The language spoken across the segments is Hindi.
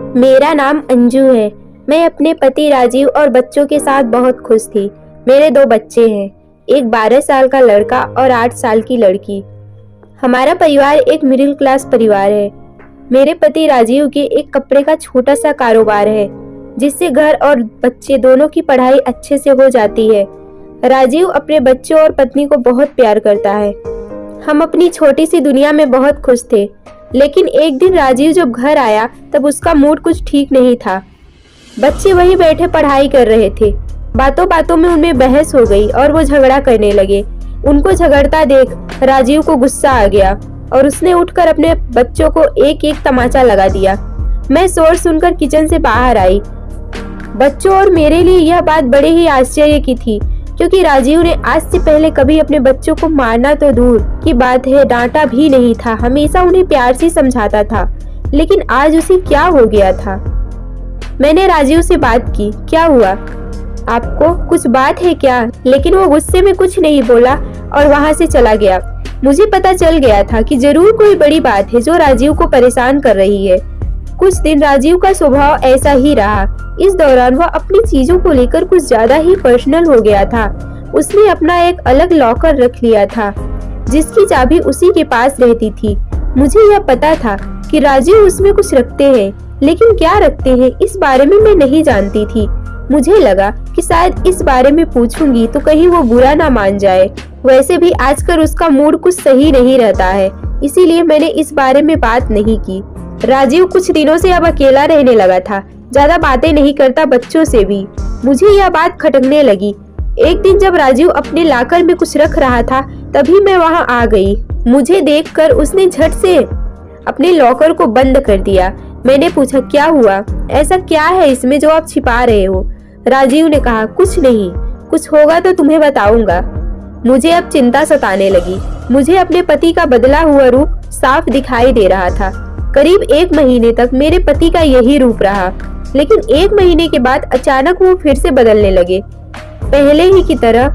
मेरा नाम अंजू है। मैं अपने पति राजीव और बच्चों के साथ बहुत खुश थी। मेरे 2 बच्चे हैं, एक 12 साल का लड़का और 8 साल की लड़की। हमारा परिवार एक मिडिल क्लास परिवार है। मेरे पति राजीव के एक कपड़े का छोटा सा कारोबार है, जिससे घर और बच्चे दोनों की पढ़ाई अच्छे से हो जाती है। राजीव अपने बच्चों और पत्नी को बहुत प्यार करता है। हम अपनी छोटी सी दुनिया में बहुत खुश थे, लेकिन एक दिन राजीव जब घर आया तब उसका मूड कुछ ठीक नहीं था। बच्चे वहीं बैठे पढ़ाई कर रहे थे। बातों बातों में उनमें बहस हो गई और वो झगड़ा करने लगे। उनको झगड़ता देख राजीव को गुस्सा आ गया और उसने उठकर अपने बच्चों को एक एक तमाचा लगा दिया। मैं शोर सुनकर किचन से बाहर आई। बच्चों और मेरे लिए यह बात बड़े ही आश्चर्य की थी, क्योंकि राजीव ने आज से पहले कभी अपने बच्चों को मारना तो दूर की बात है, डांटा भी नहीं था। हमेशा उन्हें प्यार से समझाता था, लेकिन आज उसे क्या हो गया था। मैंने राजीव से बात की, क्या हुआ, आपको कुछ बात है क्या? लेकिन वो गुस्से में कुछ नहीं बोला और वहां से चला गया। मुझे पता चल गया था कि जरूर कोई बड़ी बात है जो राजीव को परेशान कर रही है। कुछ दिन राजीव का स्वभाव ऐसा ही रहा। इस दौरान वह अपनी चीजों को लेकर कुछ ज्यादा ही पर्सनल हो गया था। उसने अपना एक अलग लॉकर रख लिया था, जिसकी चाबी उसी के पास रहती थी। मुझे यह पता था कि राजीव उसमें कुछ रखते हैं, लेकिन क्या रखते हैं इस बारे में मैं नहीं जानती थी। मुझे लगा कि शायद इस बारे में पूछूंगी तो कहीं वो बुरा ना मान जाए। वैसे भी आजकल उसका मूड कुछ सही नहीं रहता है, इसीलिए मैंने इस बारे में बात नहीं की। राजीव कुछ दिनों से अब अकेला रहने लगा था, ज्यादा बातें नहीं करता बच्चों से भी। मुझे यह बात खटकने लगी। एक दिन जब राजीव अपने लॉकर में कुछ रख रहा था, तभी मैं वहां आ गई। मुझे देखकर उसने झट से अपने लॉकर को बंद कर दिया। मैंने पूछा, क्या हुआ, ऐसा क्या है इसमें जो आप छिपा रहे हो? राजीव ने कहा, कुछ नहीं, कुछ होगा तो तुम्हें बताऊंगा। मुझे अब चिंता सताने लगी। मुझे अपने पति का बदला हुआ रूप साफ दिखाई दे रहा था। करीब 1 महीने तक मेरे पति का यही रूप रहा, लेकिन 1 महीने के बाद अचानक वो फिर से बदलने लगे। पहले ही की तरह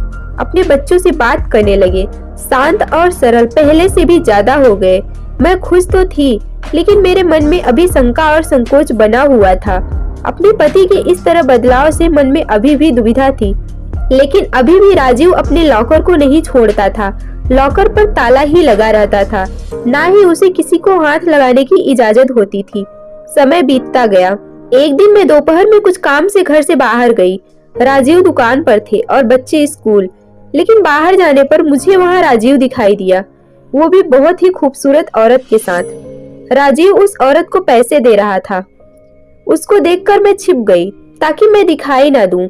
अपने बच्चों से बात करने लगे, शांत और सरल पहले से भी ज्यादा हो गए। मैं खुश तो थी, लेकिन मेरे मन में अभी शंका और संकोच बना हुआ था। अपने पति के इस तरह बदलाव से मन में अभी भी दुविधा थी, लेकिन अभी भी राजीव अपने लॉकर को नहीं छोड़ता था। लॉकर पर ताला ही लगा रहता था, ना ही उसे किसी को हाथ लगाने की इजाजत होती थी। समय बीतता गया। एक दिन मैं दोपहर में कुछ काम से घर से बाहर गई। राजीव दुकान पर थे और बच्चे स्कूल, लेकिन बाहर जाने पर मुझे वहां राजीव दिखाई दिया, वो भी बहुत ही खूबसूरत औरत के साथ। राजीव उस औरत को पैसे दे रहा था। उसको देखकर मैं छिप गई ताकि मैं दिखाई ना दूं,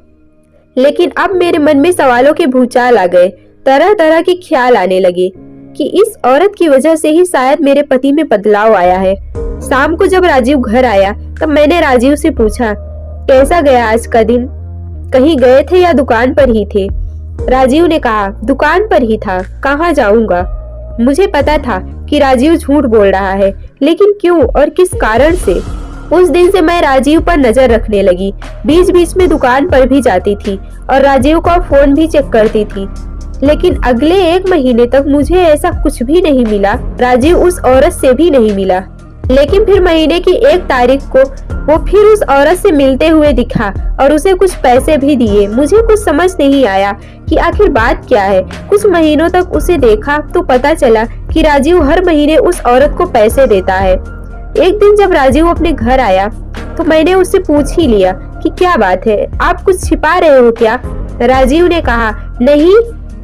लेकिन अब मेरे मन में सवालों के भूचाल आ गए। तरह तरह के ख्याल आने लगे कि इस औरत की वजह से ही शायद मेरे पति में बदलाव आया है। शाम को जब राजीव घर आया तब मैंने राजीव से पूछा, कैसा गया आज का दिन, कहीं गए थे या दुकान पर ही थे? राजीव ने कहा, दुकान पर ही था, कहाँ जाऊंगा। मुझे पता था कि राजीव झूठ बोल रहा है, लेकिन क्यों और किस कारण से? उस दिन से मैं राजीव पर नजर रखने लगी। बीच बीच में दुकान पर भी जाती थी और राजीव का फोन भी चेक करती थी, लेकिन अगले 1 महीने तक मुझे ऐसा कुछ भी नहीं मिला। राजीव उस औरत से भी नहीं मिला, लेकिन फिर महीने की 1 तारीख को वो फिर उस औरत से मिलते हुए दिखा और उसे कुछ पैसे भी दिए। मुझे कुछ समझ नहीं आया कि आखिर बात क्या है। कुछ महीनों तक उसे देखा तो पता चला कि राजीव हर महीने उस औरत को पैसे देता है। एक दिन जब राजीव अपने घर आया तो मैंने उससे पूछ ही लिया कि क्या बात है, आप कुछ छिपा रहे हो क्या? राजीव ने कहा, नहीं।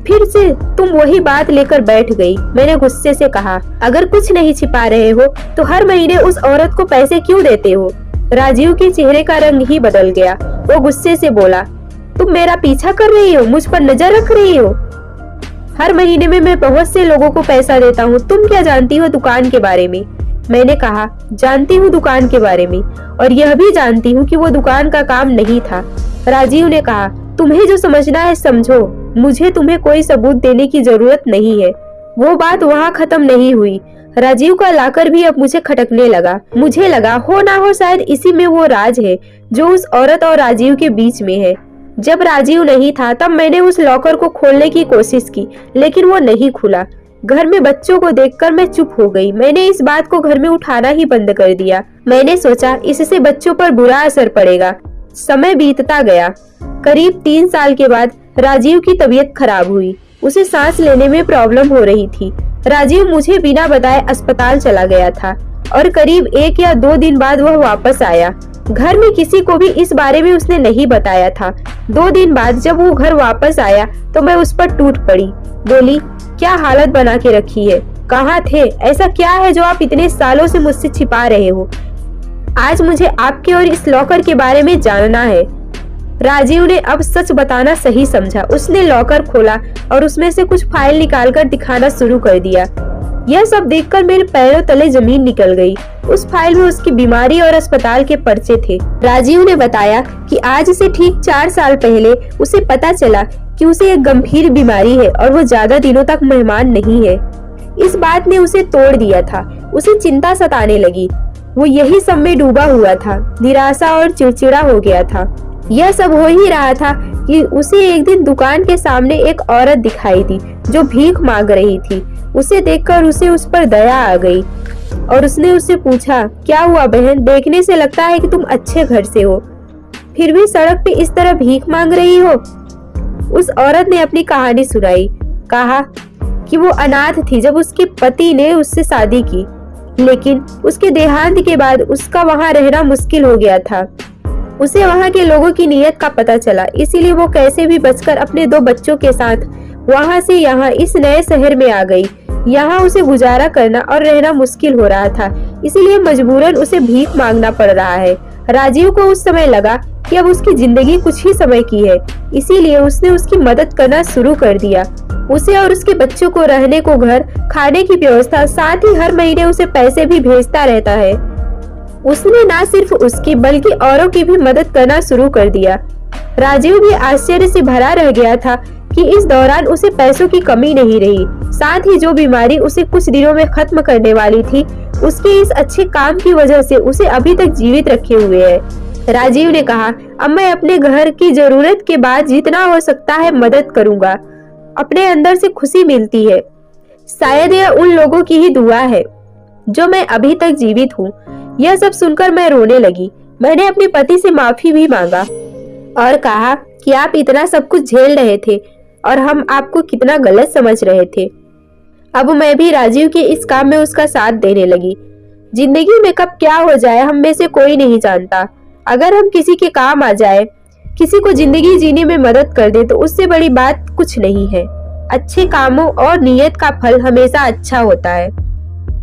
फिर से तुम वही बात लेकर बैठ गई। मैंने गुस्से से कहा, अगर कुछ नहीं छिपा रहे हो तो हर महीने उस औरत को पैसे क्यों देते हो? राजीव के चेहरे का रंग ही बदल गया। वो गुस्से से बोला, तुम मेरा पीछा कर रही हो, मुझ पर नजर रख रही हो? हर महीने में मैं बहुत से लोगों को पैसा देता हूँ, तुम क्या जानती हो दुकान के बारे में? मैंने कहा, जानती हूँ दुकान के बारे में, और यह भी जानती हूँ कि वो दुकान का काम नहीं था। राजीव ने कहा, तुम्हें जो समझना है समझो, मुझे तुम्हें कोई सबूत देने की जरूरत नहीं है। वो बात वहाँ खत्म नहीं हुई। राजीव का लॉकर भी अब मुझे खटकने लगा। मुझे लगा हो ना हो शायद इसी में वो राज है जो उस औरत और राजीव के बीच में है। जब राजीव नहीं था तब मैंने उस लॉकर को खोलने की कोशिश की, लेकिन वो नहीं खुला। घर में बच्चों को देखकर मैं चुप हो गई। मैंने इस बात को घर में उठाना ही बंद कर दिया। मैंने सोचा इससे बच्चों पर बुरा असर पड़ेगा। समय बीतता गया। करीब 3 साल के बाद राजीव की तबीयत खराब हुई। उसे सांस लेने में प्रॉब्लम हो रही थी। राजीव मुझे बिना बताए अस्पताल चला गया था और करीब 1 या 2 दिन बाद वह वापस आया। घर में किसी को भी इस बारे में उसने नहीं बताया था। 2 दिन बाद जब वो घर वापस आया तो मैं उस पर टूट पड़ी। बोली, क्या हालत बना के रखी है, कहाँ थे, ऐसा क्या है जो आप इतने सालों से मुझसे छिपा रहे हो? आज मुझे आपके और इस लॉकर के बारे में जानना है। राजीव ने अब सच बताना सही समझा। उसने लॉकर खोला और उसमें से कुछ फाइल निकालकर दिखाना शुरू कर दिया। यह सब देखकर मेरे पैरों तले जमीन निकल गई। उस फाइल में उसकी बीमारी और अस्पताल के पर्चे थे। राजीव ने बताया कि आज से ठीक 4 साल पहले उसे पता चला कि उसे एक गंभीर बीमारी है और वो ज्यादा दिनों तक मेहमान नहीं है। इस बात ने उसे तोड़ दिया था। उसे चिंता सताने लगी। वो यही सब में डूबा हुआ था, निराशा और चिड़चिड़ा हो गया था। यह सब हो ही रहा था कि उसे एक दिन दुकान के सामने एक औरत दिखाई दी जो भीख मांग रही थी। उसे देखकर उसे उस पर दया आ गई और उसने उससे पूछा, क्या हुआ बहन, देखने से लगता है कि तुम अच्छे घर से हो, फिर भी सड़क पे इस तरह भीख मांग रही हो। उस औरत ने अपनी कहानी सुनाई। कहा कि वो अनाथ थी जब उसके पति ने उससे शादी की, लेकिन उसके देहांत के बाद उसका वहां रहना मुश्किल हो गया था। उसे वहां के लोगों की नीयत का पता चला, इसीलिए वो कैसे भी बचकर अपने 2 बच्चों के साथ वहां से यहाँ इस नए शहर में आ गई। यहाँ उसे गुजारा करना और रहना मुश्किल हो रहा था, इसीलिए मजबूरन उसे भीख मांगना पड़ रहा है। राजीव को उस समय लगा कि अब उसकी जिंदगी कुछ ही समय की है, इसीलिए उसने उसकी मदद करना शुरू कर दिया। उसे और उसके बच्चों को रहने को घर, खाने की व्यवस्था, साथ ही हर महीने उसे पैसे भी भेजता रहता है। उसने न सिर्फ उसकी बल्कि औरों की भी मदद करना शुरू कर दिया। राजीव भी आश्चर्य से भरा रह गया था कि इस दौरान उसे पैसों की कमी नहीं रही। साथ ही जो बीमारी उसे कुछ दिनों में खत्म करने वाली थी, उसके इस अच्छे काम की वजह से उसे अभी तक जीवित रखे हुए है। राजीव ने कहा, अब मैं अपने घर की जरूरत के बाद जितना हो सकता है मदद करूंगा। अपने अंदर से खुशी मिलती है। शायद यह उन लोगों की ही दुआ है जो मैं अभी तक जीवित हूँ। यह सब सुनकर मैं रोने लगी। मैंने अपने पति से माफी भी मांगा और कहा कि आप इतना सब कुछ झेल रहे थे और हम आपको कितना गलत समझ रहे थे। अब मैं भी राजीव के इस काम में उसका साथ देने लगी। जिंदगी में कब क्या हो जाए हम में से कोई नहीं जानता। अगर हम किसी के काम आ जाए, किसी को जिंदगी जीने में मदद कर दे, तो उससे बड़ी बात कुछ नहीं है। अच्छे कामों और नियत का फल हमेशा अच्छा होता है।